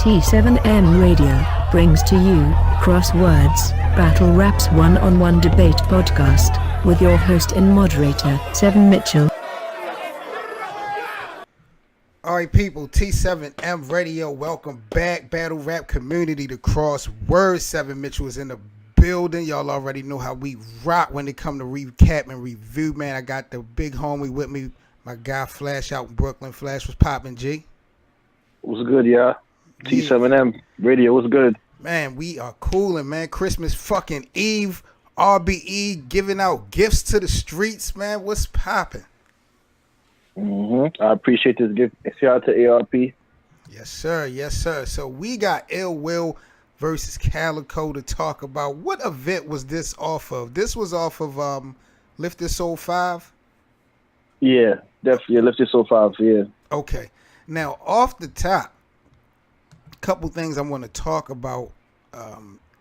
T7M Radio brings to you CROSSWORDS, Battle Rap's one-on-one debate podcast, with your host and moderator, Seven Mitchell. Alright people, T7M Radio, welcome back. Battle Rap community, the CROSSWORDS. Seven Mitchell is in the building. Y'all already know how we rock when it come to recap and review, man. I got the big homie with me, my guy Flash out in Brooklyn. Flash, was popping, G? What's good, y'all? T7M Radio, what's good? Man, we are coolin', man. Christmas fucking Eve, RBE giving out gifts to the streets, man. What's popping? I appreciate this gift. Shout out to ARP. Yes, sir. Yes, sir. So we got Ill Will versus CALICOE to talk about. What event was this off of? This was off of Lift This Soul 5? Yeah, definitely. Lift This Soul 5, yeah. Okay. Now, off the top, a couple things I want to talk about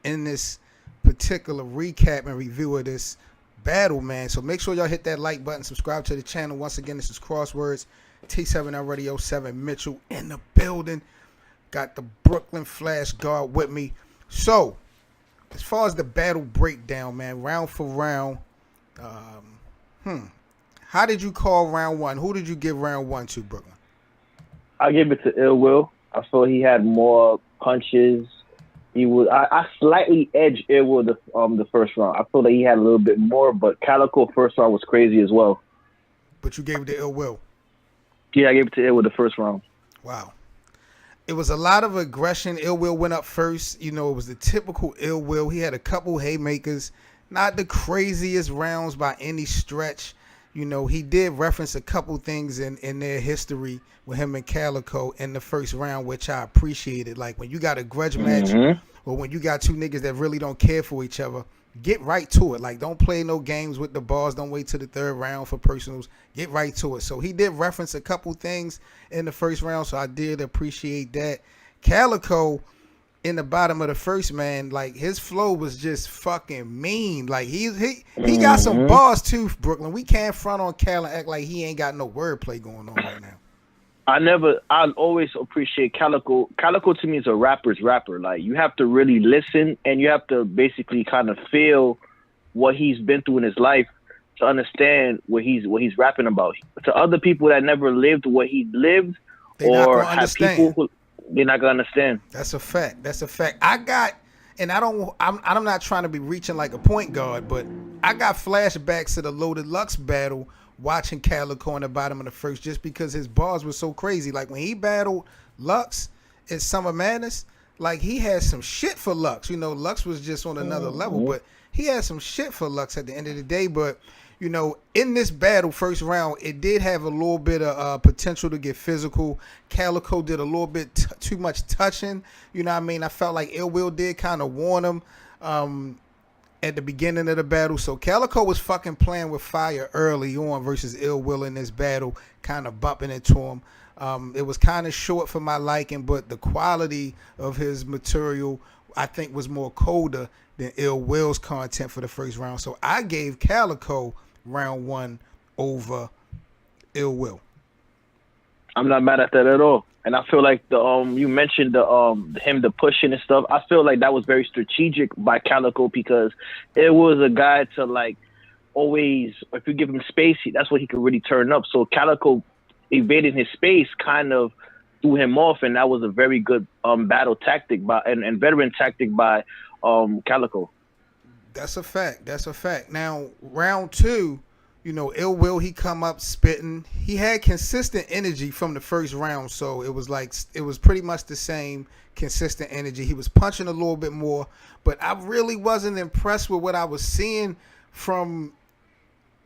in this particular recap and review of this battle, man. So make sure y'all hit that like button, subscribe to the channel. Once again, this is CROSSWORDS, T7L Radio, 7 Mitchell in the building. Got the Brooklyn Flash guard with me. So, as far as the battle breakdown, man, round for round, how did you call round one? Who did you give round one to, Brooklyn? I gave it to Ill Will. I feel he had more punches. I slightly edged Ill Will the first round. I feel that he had a little bit more, but CALICOE first round was crazy as well. But you gave it to Ill Will? Yeah, I gave it to Ill Will the first round. Wow. It was a lot of aggression. Ill Will went up first. You know, it was the typical Ill Will. He had a couple haymakers. Not the craziest rounds by any stretch. You know, he did reference a couple things in their history with him and CALICOE in the first round, which I appreciated. Like, when you got a grudge match or when you got two niggas that really don't care for each other, get right to it. Like, don't play no games with the bars. Don't wait till the third round for personals. Get right to it. So he did reference a couple things in the first round, so I did appreciate that. CALICOE, in the bottom of the first, man, like, his flow was just fucking mean. Like, he got some bars too, Brooklyn. We can't front on Cal and act like he ain't got no wordplay going on right now. I always appreciate CALICOE. CALICOE to me is a rapper's rapper. Like, you have to really listen and you have to basically kind of feel what he's been through in his life to understand what he's rapping about. To other people that never lived what he lived, or have people who they're not gonna understand. That's a fact. That's a fact. I'm not trying to be reaching like a point guard, but I got flashbacks to the Loaded Lux battle watching CALICOE in the bottom of the first, just because his bars were so crazy. Like, when he battled Lux in Summer Madness, like, he had some shit for Lux. You know, Lux was just on another level, but he had some shit for Lux at the end of the day. But, you know, in this battle, first round, it did have a little bit of potential to get physical. CALICOE did a little bit too much touching. You know what I mean? I felt like Ill Will did kind of warn him at the beginning of the battle. So CALICOE was fucking playing with fire early on versus Ill Will in this battle, kind of bumping into him. It was kind of short for my liking, but the quality of his material, I think, was more colder than Ill Will's content for the first round. So I gave CALICOE round one over Ill Will. I'm not mad at that at all. And I feel like you mentioned the pushing and stuff. I feel like that was very strategic by CALICOE, because it was a guy to, like, always, if you give him space, that's what he could really turn up. So CALICOE evading his space kind of threw him off, and that was a very good battle tactic and veteran tactic by CALICOE. That's a fact. That's a fact. Now, round two, you know, Ill Will, he come up spitting. He had consistent energy from the first round, so it was pretty much the same consistent energy. He was punching a little bit more, but I really wasn't impressed with what I was seeing from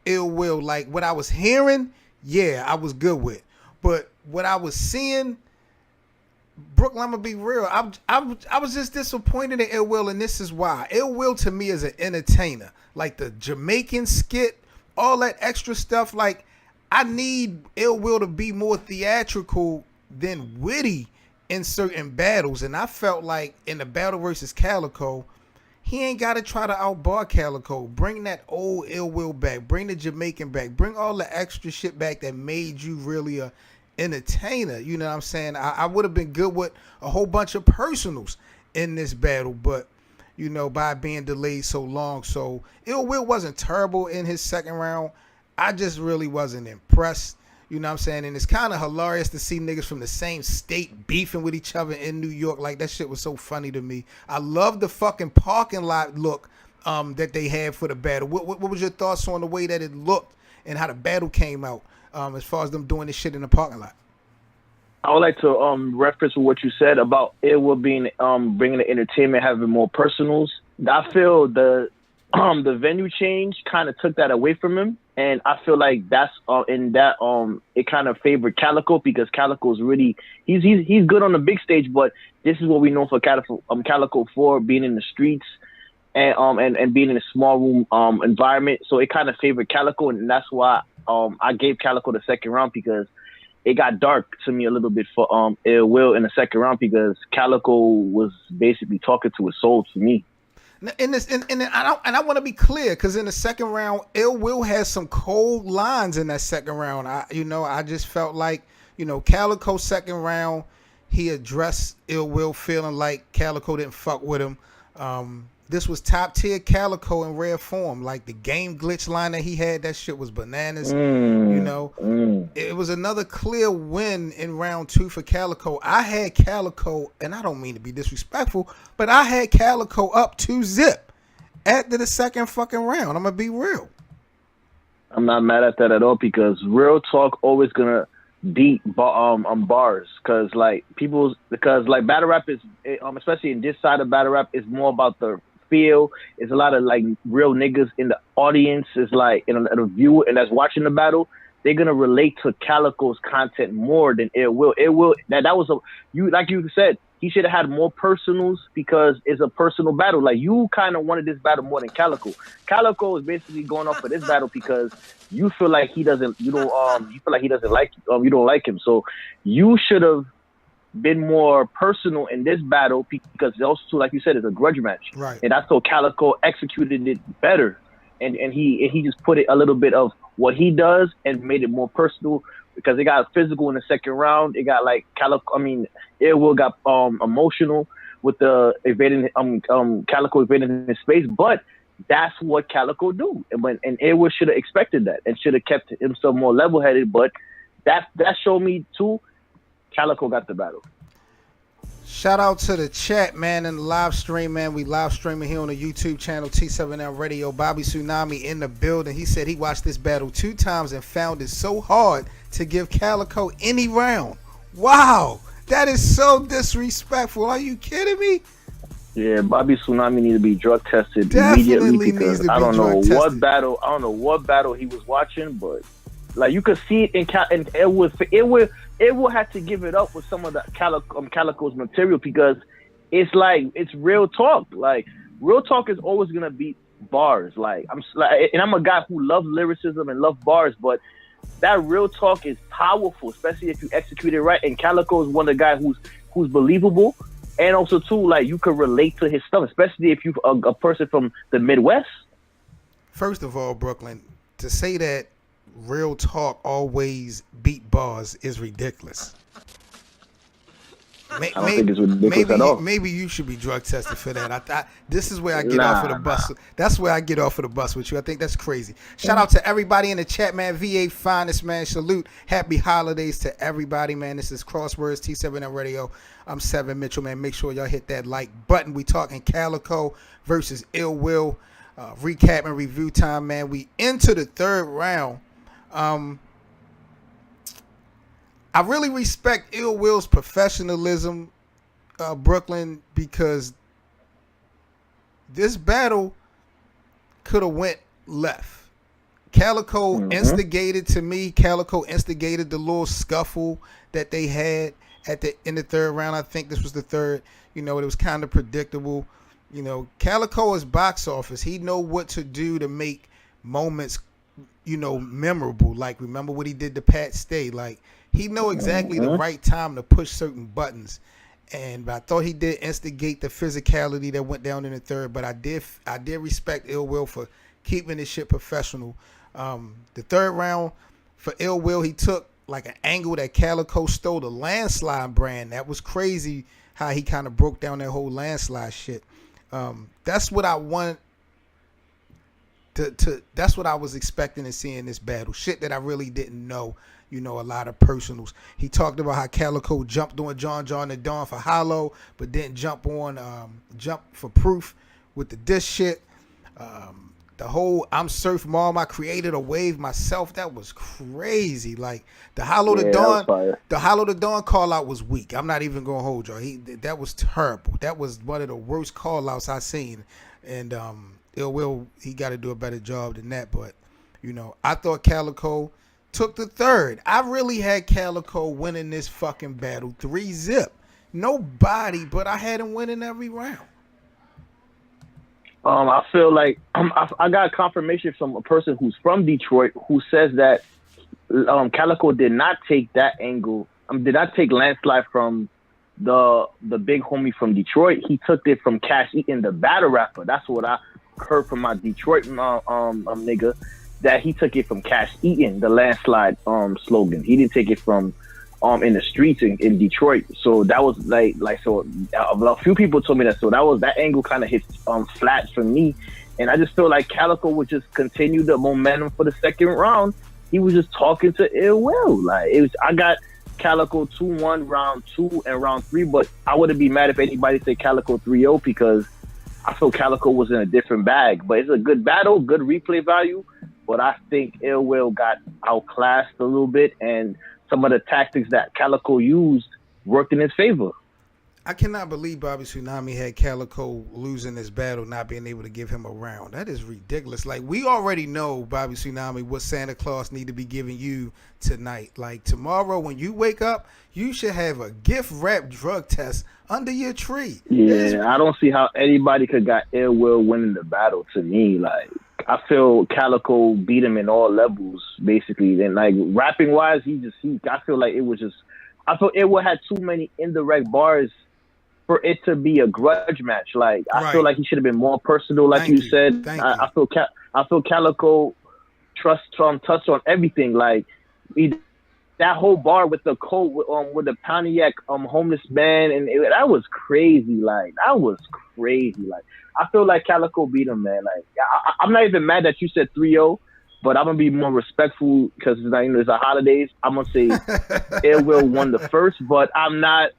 Ill Will. Like, what I was hearing, yeah, I was good with. But what I was seeing, Brooklyn, I'm gonna be real. I was just disappointed in Ill Will, and this is why. Ill Will to me is an entertainer. Like, the Jamaican skit, all that extra stuff. Like, I need Ill Will to be more theatrical than witty in certain battles. And I felt like in the battle versus CALICOE, he ain't got to try to outbar CALICOE. Bring that old Ill Will back. Bring the Jamaican back. Bring all the extra shit back that made you really a entertainer. You know what I'm saying? I would have been good with a whole bunch of personals in this battle, but you know, by being delayed so long. So Ill Will wasn't terrible in his second round. I just really wasn't impressed. You know what I'm saying? And it's kind of hilarious to see niggas from the same state beefing with each other in New York. Like, that shit was so funny to me. I love the fucking parking lot look that they had for the battle. What was your thoughts on the way that it looked and how the battle came out as far as them doing this shit in the parking lot? I would like to reference what you said about it will being bringing the entertainment, having more personals. I feel the venue change kind of took that away from him, and I feel like that's it kind of favored CALICOE, because CALICOE is really he's good on the big stage, but this is what we know for CALICOE for, being in the streets and being in a small room environment. So it kind of favored CALICOE, and that's why I gave CALICOE the second round, because it got dark to me a little bit for Ill Will in the second round, because CALICOE was basically talking to his soul to me. And I want to be clear, because in the second round, Ill Will has some cold lines in that second round. I just felt like, CALICOE second round, he addressed Ill Will feeling like CALICOE didn't fuck with him. This was top tier CALICOE in rare form. Like the game glitch line that he had, that shit was bananas. It was another clear win in round 2 for CALICOE. I had CALICOE, and I don't mean to be disrespectful, but I had CALICOE up 2-0 after the second fucking round. I'm gonna be real. I'm not mad at that at all, because real talk always gonna beat bars, because battle rap is especially in this side of battle rap is more about the feel. It's a lot of like real niggas in the audience. Is like in a viewer and that's watching the battle, they're gonna relate to CALICOE's content more than Ill Will. That was like you said, he should have had more personals, because it's a personal battle. Like, you kind of wanted this battle more than CALICOE. CALICOE is basically going off for this battle because you feel like he doesn't. You feel like he doesn't like you. Don't like him. So you should have been more personal in this battle, because also, like you said, it's a grudge match. Right. And I thought CALICOE executed it better, and he just put it a little bit of what he does and made it more personal, because it got physical in the second round. It got like Ill Will got emotional with the evading CALICOE evading his space, but that's what CALICOE do. And Ill Will should have expected that and should have kept himself more level headed. But that showed me too, CALICOE got the battle. Shout out to the chat, man, and the live stream, man. We live streaming here on the YouTube channel, T7L Radio. Bobby Tsunami in the building. He said he watched this battle 2 times and found it so hard to give CALICOE any round. Wow, that is so disrespectful. Are you kidding me? Yeah, Bobby Tsunami needs to be drug tested Definitely immediately, because I don't know what battle he was watching, but like you could see it and it will have to give it up with some of the CALICOE's material, because it's real talk. Like, real talk is always gonna beat bars. Like, I'm a guy who loves lyricism and loves bars, but that real talk is powerful, especially if you execute it right. And CALICOE is one of the guys who's believable, and also too, like, you can relate to his stuff, especially if you're a person from the Midwest. First of all, Brooklyn, to say that real talk always beat bars is ridiculous. I don't think it's ridiculous at all. Maybe you should be drug tested for that. This is where I get off of the bus. That's where I get off of the bus with you. I think that's crazy. Shout out to everybody in the chat, man. VA finest, man. Salute. Happy holidays to everybody, man. This is Crosswords, T7L Radio. I'm Seven Mitchell, man. Make sure y'all hit that like button. We talking CALICOE versus Ill Will. Recap and review time, man. We into the third round. I really respect Ill Will's professionalism, Brooklyn, because this battle could have went left. CALICOE instigated the little scuffle that they had in the third round. I think this was the third. It was kind of predictable. CALICOE is box office. He know what to do to make moments memorable. Like, remember what he did to Pat Stay? Like, he know exactly the right time to push certain buttons. And I thought he did instigate the physicality that went down in the third, but I did respect Ill Will for keeping this shit professional. The third round for Ill Will, he took like an angle that CALICOE stole the Landslide brand. That was crazy how he kind of broke down that whole Landslide shit. That's what I want to that's what I was expecting to see in this battle. Shit that I really didn't know. A lot of personals. He talked about how CALICOE jumped on John and Dawn for Hollow, but didn't jump for Proof with the diss shit. The whole I'm Surf Mom, I created a wave myself. That was crazy. Like the Hollow to Dawn call out was weak. I'm not even gonna hold y'all. That was terrible. That was one of the worst call outs I seen. And Ill Will, he got to do a better job than that. But I thought CALICOE took the third. I really had CALICOE winning this fucking battle 3-0. Nobody, but I had him winning every round. I feel like I got confirmation from a person who's from Detroit who says that CALICOE did not take that angle. Did not take Landslide from the big homie from Detroit. He took it from Cash Eaton, the battle rapper. That's what I heard from my Detroit nigga. That he took it from Cash Eaton, the Landslide slogan. He didn't take it from in the streets in Detroit. So that was so a few people told me that. So that angle kind of hit flat for me, and I just feel like CALICOE would just continue the momentum for the second round. He was just talking to Ill Will. Like I got CALICOE 2-1 round 2 and round 3, but I wouldn't be mad if anybody said CALICOE 3-0 because I feel CALICOE was in a different bag. But it's a good battle, good replay value. But I think Ill Will got outclassed a little bit, and some of the tactics that CALICOE used worked in his favor. I cannot believe Bobby Tsunami had CALICOE losing this battle, not being able to give him a round. That is ridiculous. Like, we already know, Bobby Tsunami, what Santa Claus need to be giving you tonight. Like, tomorrow when you wake up, you should have a gift wrap drug test under your tree. Yeah, I don't see how anybody could got Ill Will winning the battle to me. Like, I feel CALICOE beat him in all levels, basically. And like rapping wise, I feel like I feel Ill Will had too many indirect bars for it to be a grudge match. Like I feel like he should have been more personal, like you said. I feel CALICOE touched on everything. Like that whole bar with the coat with the Pontiac homeless man, and that was crazy. Like that was crazy. Like I feel like CALICOE beat him, man. Like I'm not even mad that you said 3-0, but I'm gonna be more respectful because it's the holidays. I'm gonna say Ill Will won the first, but I'm not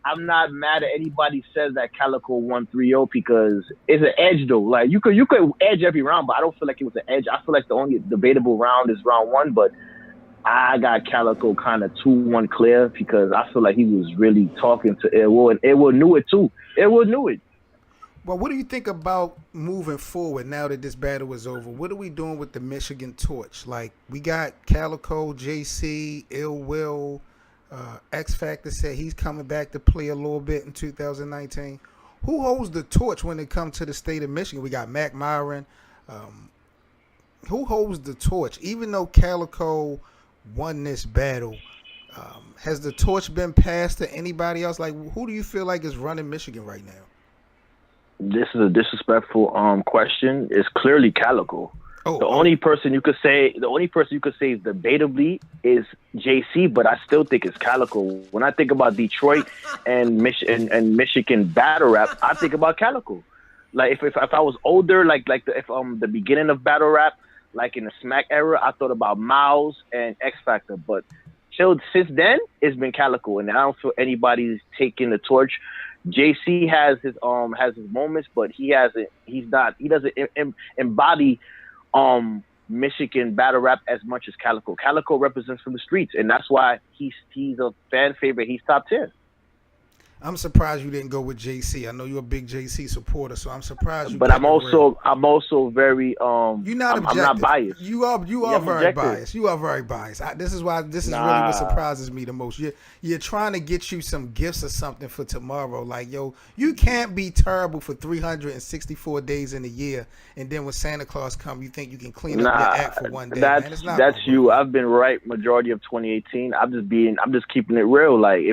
mad at anybody says that CALICOE won 3-0 because it's an edge though. Like you could edge every round, but I don't feel like it was an edge. I feel like the only debatable round is round 1, but I got CALICOE kind of 2-1 clear because I feel like he was really talking to Ill Will, and Ill Will knew it too. Ill Will knew it. Well, what do you think about moving forward now that this battle is over? What are we doing with the Michigan torch? Like, we got CALICOE, JC, Ill Will, X Factor said he's coming back to play a little bit in 2019. Who holds the torch when it comes to the state of Michigan? We got Mac Myron. Who holds the torch? Even though CALICOE won this battle, has the torch been passed to anybody else? Like, who do you feel like is running Michigan right now? This is a disrespectful question. It's clearly CALICOE. The only person you could say is debatably is JC, but I still think it's CALICOE. When I think about Detroit and Michigan battle rap, I think about CALICOE. Like if I was older, the beginning of battle rap, like in the Smack era, I thought about Miles and X Factor, but since then it's been CALICOE, and I don't feel anybody's taking the torch. JC has his moments, but he doesn't embody Michigan battle rap as much as CALICOE. CALICOE represents from the streets, and that's why he's a fan favorite. He's top 10. I'm surprised you didn't go with JC. I know you're a big JC supporter, so I'm surprised you. But I'm also very You're not objective. I'm not biased. You are very biased. You are very biased. This is really what surprises me the most. You're trying to get you some gifts or something for tomorrow. Like, yo, you can't be terrible for 364 days in a year, and then when Santa Claus comes, you think you can clean up your act for one day. That's you. I've been right majority of 2018. I'm just keeping it real. Like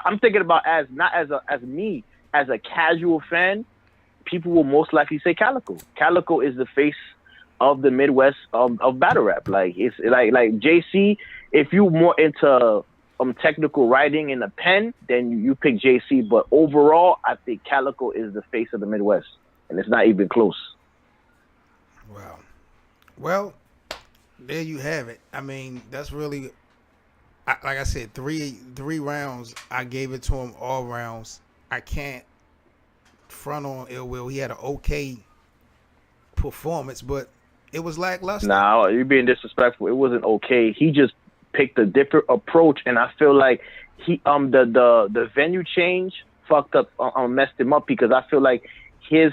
I'm thinking about not as a casual fan, people will most likely say CALICOE. CALICOE is the face of the Midwest of battle rap. Like it's like JC if you more into technical writing in a pen, then you pick JC. But overall, I think Calico is the face of the Midwest, and it's not even close. Wow. Well, there you have it. I mean, that's really, like I said, three rounds. I gave it to him all rounds. I can't front on Ill Will. He had an okay performance, but it was lackluster. Nah, you're being disrespectful. It wasn't okay. He just picked a different approach, and I feel like he the venue change fucked up, messed him up, because I feel like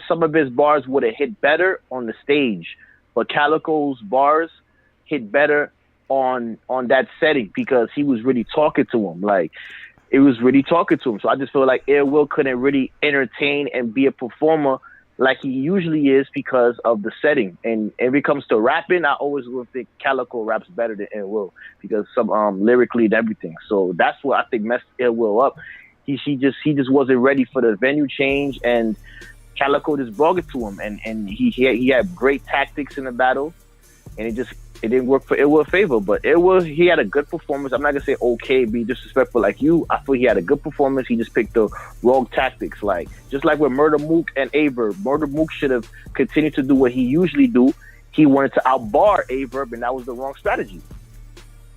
some of his bars would have hit better on the stage, but Calico's bars hit better on that setting because he was really talking to him. Like, it was really talking to him. So I just feel like Ill Will couldn't really entertain and be a performer like he usually is because of the setting. And when it comes to rapping, I always will think Calico raps better than Ill Will because some lyrically and everything. So that's what I think messed Ill Will up. He just wasn't ready for the venue change, and Calico just brought it to him. And he had great tactics in the battle, and it didn't work for Ill Will's favor. But he had a good performance. I'm not gonna say okay, be disrespectful like you. I feel he had a good performance. He just picked the wrong tactics. Like, just like with Murder Mook and Averb. Murder Mook should have continued to do what he usually do. He wanted to outbar Averb, and that was the wrong strategy.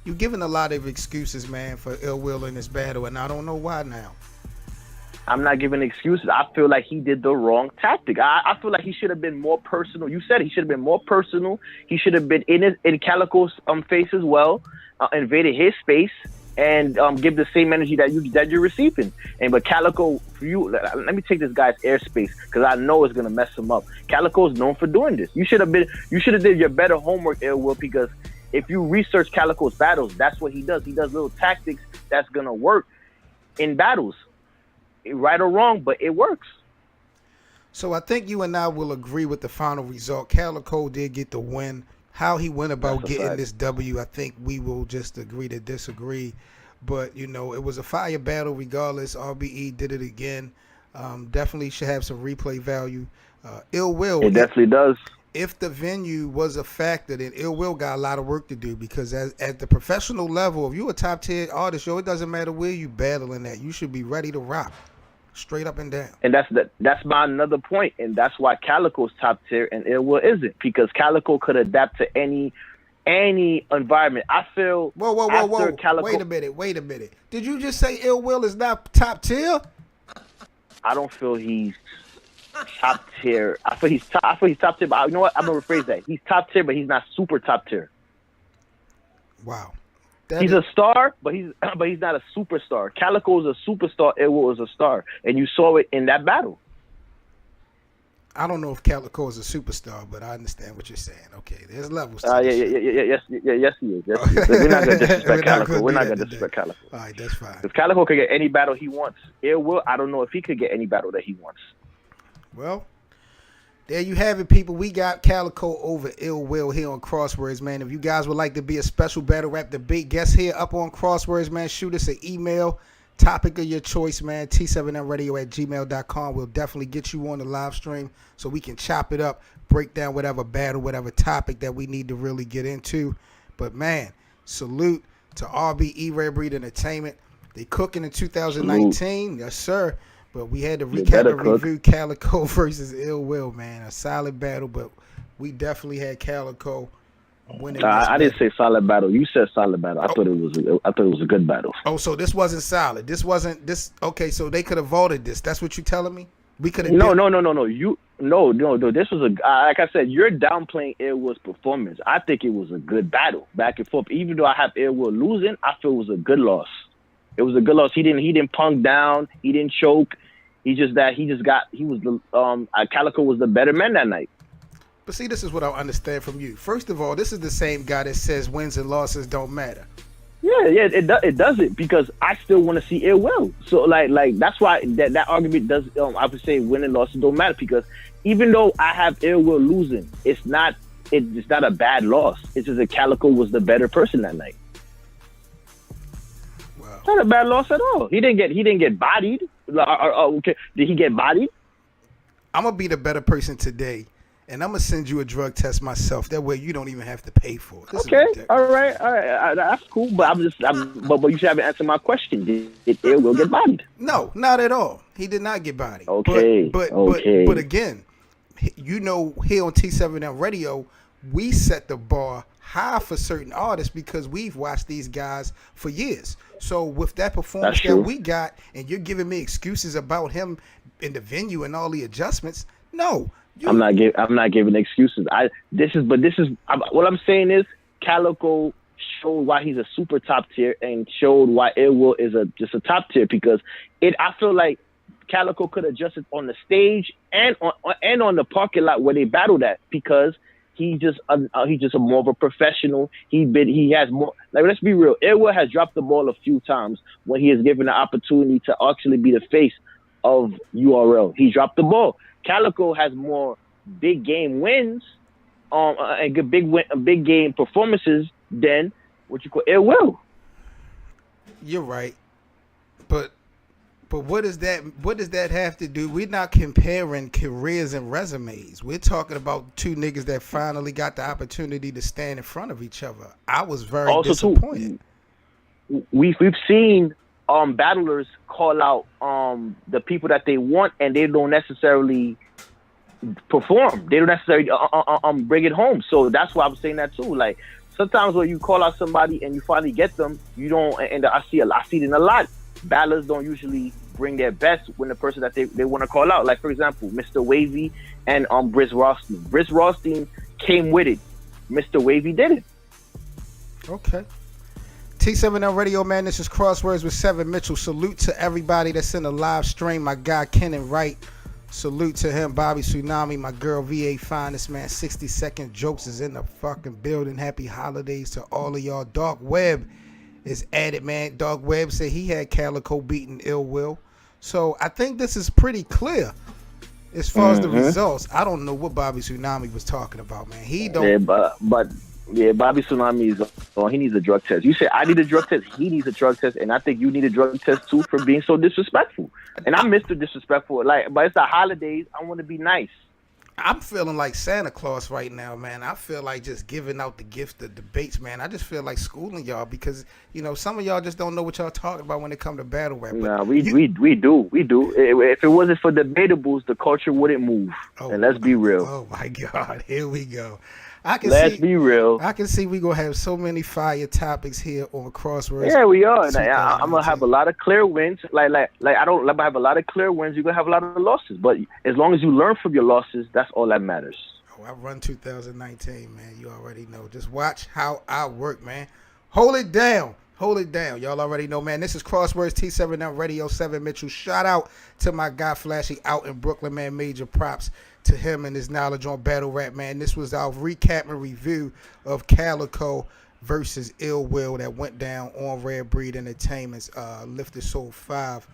You're giving a lot of excuses, man, for Ill Will in this battle, and I don't know why now. I'm not giving excuses. I feel like he did the wrong tactic. I feel like he should have been more personal. You said he should have been more personal. He should have been in Calico's face as well, invaded his space, and give the same energy that you're receiving. But Calico, for you, let me take this guy's airspace because I know it's gonna mess him up. Calico is known for doing this. You should have did your better homework, Ill Will, because if you research Calico's battles, that's what he does. He does little tactics that's gonna work in battles. Right or wrong, but it works. So I think you and I will agree with the final result. Calico did get the win. How he went about getting this W, I think we will just agree to disagree. But, it was a fire battle regardless. RBE did it again. Definitely should have some replay value. Ill Will. It definitely does. If the venue was a factor, then Ill Will got a lot of work to do, because at the professional level, if you're a top tier artist, it doesn't matter where you battling at. You should be ready to rock. Straight up and down. And that's my another point, and that's why Calico's top tier and Ill Will isn't, because Calico could adapt to any environment. I feel. Whoa! Calico, wait a minute. Did you just say Ill Will is not top tier? I don't feel he's top tier. I feel he's top tier. But you know what? I'm gonna rephrase that. He's top tier, but he's not super top tier. Wow. He's a star, but he's not a superstar. Calico is a superstar. Ill Will is a star, and you saw it in that battle. I don't know if Calico is a superstar, but I understand what you're saying. Okay, there's levels. Yes, he is. Yes, he is. We're not gonna disrespect Calico. We're not gonna disrespect Calico. All right, that's fine. If Calico could get any battle he wants, Ill Will, I don't know if he could get any battle that he wants. Well, there you have it, people. We got Calico over Ill Will here on Crosswords, man. If you guys would like to be a special battle rap debate guest here up on Crosswords, man, shoot us an email. Topic of your choice, man. T7mradio@gmail.com. We'll definitely get you on the live stream so we can chop it up, break down whatever battle, whatever topic that we need to really get into. But, man, salute to RBE, Rare Breed Entertainment. They cooking in 2019. Yes, sir. But we had to recap and review Calico versus Ill Will, man. A solid battle, but we definitely had Calico winning. I didn't say solid battle. You said solid battle. I thought it was a good battle. Oh, so this wasn't solid. This wasn't this. Okay, so they could have voted this. That's what you're telling me? We could have. No. This was like I said, you're downplaying Ill Will's performance. I think it was a good battle, back and forth. Even though I have Ill Will losing, I feel it was a good loss. It was a good loss. He didn't punk down. He didn't choke. Calico was the better man that night. But see, this is what I understand from you. First of all, this is the same guy that says wins and losses don't matter. Yeah, it doesn't, because I still want to see Ill Will. So like that's why that argument does. I would say win and losses don't matter, because even though I have Ill Will losing, it's not a bad loss. It's just that Calico was the better person that night. It's not a bad loss at all. He didn't get bodied. Okay, did he get bodied? I'm gonna be the better person today, and I'm gonna send you a drug test myself. That way you don't even have to pay for it. Okay, all right, that's cool. But but you should have answered my question. Did Ill Will get bodied? No, not at all. He did not get bodied. Okay, but again, you know, here on T7M Radio, we set the bar high for certain artists because we've watched these guys for years. So with that performance that we got, and you're giving me excuses about him in the venue and all the adjustments, no. I'm not giving excuses. What I'm saying is CALICOE showed why he's a super top tier and showed why Ill Will is just a top tier because I feel like CALICOE could adjust it on the stage and on the parking lot where they battled at because he's just a more of a professional. He has more, like, let's be real. Ill Will has dropped the ball a few times when he is given the opportunity to actually be the face of URL. He dropped the ball. CALICOE has more big game wins, and good big game performances than what you call Ill Will. You're right, but what does that have to do? We're not comparing careers and resumes. We're talking about two niggas that finally got the opportunity to stand in front of each other. I was very disappointed. We've seen battlers call out the people that they want, and they don't necessarily perform. They don't necessarily bring it home. So that's why I'm saying that too. Like sometimes when you call out somebody and you finally get them, you don't. And I see it in a lot. Battlers don't usually bring their best when the person that they want to call out. Like for example, Mr. Wavy and Briz Rothstein. Briz Rothstein came with it. Mr. Wavy did it. Okay. T7L Radio, man, this is Crosswords with 7 Mitchell. Salute to everybody that's in the live stream. My guy, Kenan Wright. Salute to him. Bobby Tsunami, my girl, VA Finest, man. 60-second jokes is in the fucking building. Happy holidays to all of y'all. Dark Web is at it, man. Dark Web said he had CALICOE beating Ill Will. So I think this is pretty clear as far as the results. I don't know what Bobby Tsunami was talking about, man. He don't. Yeah, Bobby Tsunami he needs a drug test. You say I need a drug test. He needs a drug test, and I think you need a drug test too for being so disrespectful. And I'm Mr. Disrespectful. But it's the holidays. I want to be nice. I'm feeling like Santa Claus right now, man. I feel like just giving out the gift of debates, man. I just feel like schooling y'all because, you know, some of y'all just don't know what y'all talking about when it comes to battle rap. Nah, we do. If it wasn't for debatables, the culture wouldn't move. And let's be real. Oh, my God. Here we go. Let's be real. I can see we gonna have so many fire topics here on Crosswords. Yeah, we are. I'm gonna have a lot of clear wins. Like I don't have a lot of clear wins. You're gonna have a lot of losses. But as long as you learn from your losses, that's all that matters. Oh, I run 2019, man. You already know. Just watch how I work, man. Hold it down. Y'all already know, man. This is Crosswords T7M Radio, 7 Mitchell. Shout out to my guy Flashy out in Brooklyn, man. Major props to him and his knowledge on battle rap, man. This was our recap and review of CALICOE versus Ill Will that went down on Rare Breed Entertainment's Lifted Soul 5.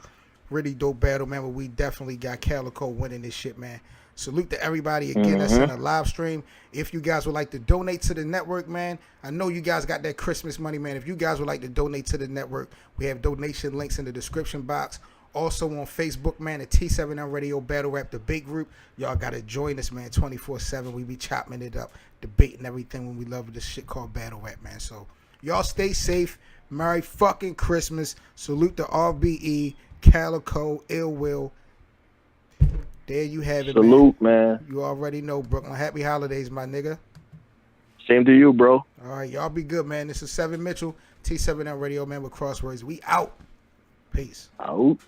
Really dope battle, man, but we definitely got CALICOE winning this shit, man. Salute to everybody again that's in the live stream. If you guys would like to donate to the network, man, I know you guys got that Christmas money, man. If you guys would like to donate to the network, we have donation links in the description box. Also on Facebook, man, the T7M Radio Battle Rap Debate Group. Y'all got to join us, man, 24/7. We be chopping it up, debating everything when we love this shit called battle rap, man. So y'all stay safe. Merry fucking Christmas. Salute to RBE, CALICOE, Ill Will. There you have it, Salute, man. You already know, Brooklyn. Happy holidays, my nigga. Same to you, bro. All right, y'all be good, man. This is 7 Mitchell, T7M Radio, man, with Crosswords. We out. Peace. Out.